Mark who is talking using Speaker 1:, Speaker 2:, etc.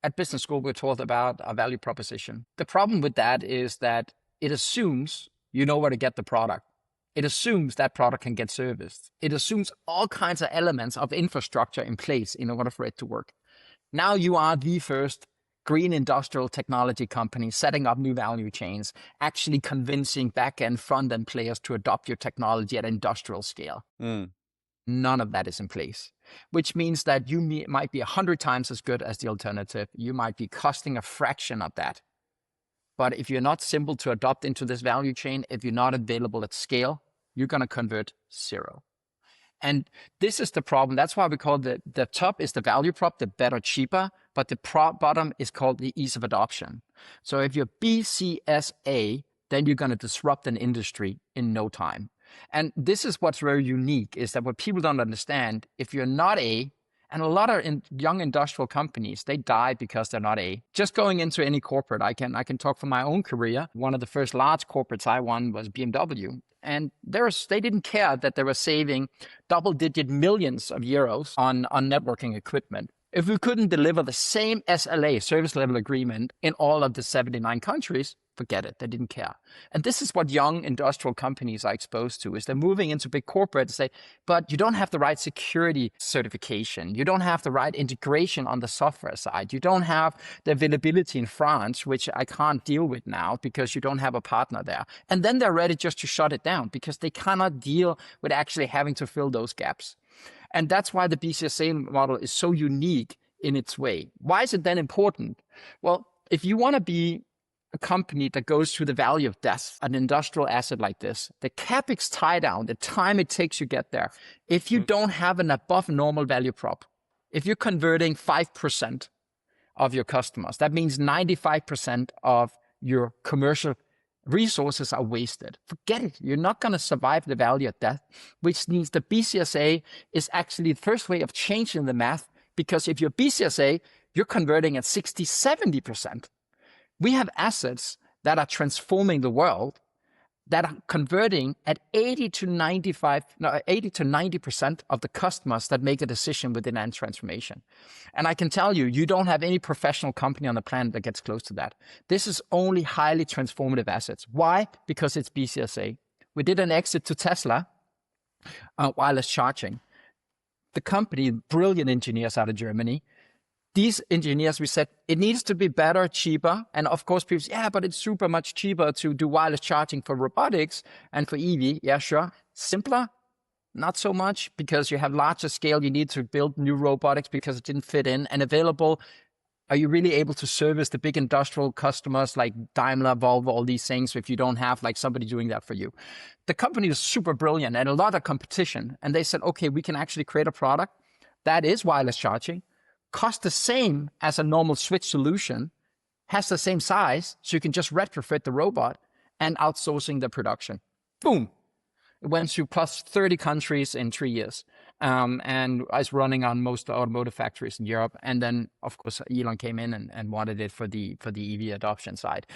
Speaker 1: At business school, we're taught about a value proposition. The problem with that is that it assumes you know where to get the product. It assumes that product can get serviced. It assumes all kinds of elements of infrastructure in place in order for it to work. Now you are the first green industrial technology company setting up new value chains, actually convincing back-end, front-end players to adopt your technology at industrial scale. None of that is in place, which means that you might be 100 times as good as the alternative. You might be costing a fraction of that. But if you're not simple to adopt into this value chain, if you're not available at scale, you're going to convert zero. And this is the problem. That's why we call the top is the value prop, the better, cheaper, but the bottom is called the ease of adoption. So if you're BCSA, then you're going to disrupt an industry in no time. And this is what's very unique, is that what people don't understand, if you're not A, and a lot of young industrial companies, they die because they're not A. Just going into any corporate, I can talk from my own career. One of the first large corporates I won was BMW. And they didn't care that they were saving double-digit millions of euros on networking equipment. If we couldn't deliver the same SLA, service level agreement, in all of the 79 countries, forget it, they didn't care. And this is what young industrial companies are exposed to, is they're moving into big corporate and say, but you don't have the right security certification. You don't have the right integration on the software side. You don't have the availability in France, which I can't deal with now because you don't have a partner there. And then they're ready just to shut it down because they cannot deal with actually having to fill those gaps. And that's why the BCSA model is so unique in its way. Why is it then important? Well, if you want to be a company that goes through the valley of death, an industrial asset like this, the CapEx tie down, the time it takes you get there, if you don't have an above normal value prop, if you're converting 5% of your customers, that means 95% of your commercial resources are wasted. Forget it. You're not going to survive the valley of death, which means the BCSA is actually the first way of changing the math, because if you're BCSA, you're converting at 60, 70%. We have assets that are transforming the world, that are converting at 80 to 90% of the customers that make a decision within end transformation. And I can tell you, you don't have any professional company on the planet that gets close to that. This is only highly transformative assets. Why? Because it's BCSA. We did an exit to Tesla, wireless charging. The company, brilliant engineers out of Germany. These engineers, we said, it needs to be better, cheaper. And of course, people say, yeah, but it's super much cheaper to do wireless charging for robotics and for EV. Yeah, sure. Simpler? Not so much, because you have larger scale. You need to build new robotics because it didn't fit in. And available, are you really able to service the big industrial customers like Daimler, Volvo, all these things if you don't have like somebody doing that for you? The company is super brilliant and a lot of competition. And they said, okay, we can actually create a product that is wireless charging, costs the same as a normal switch solution, has the same size, so you can just retrofit the robot, and outsourcing the production. Boom. It went to plus 30 countries in 3 years, and is running on most automotive factories in Europe. And then, of course, Elon came in and wanted it for the EV adoption side.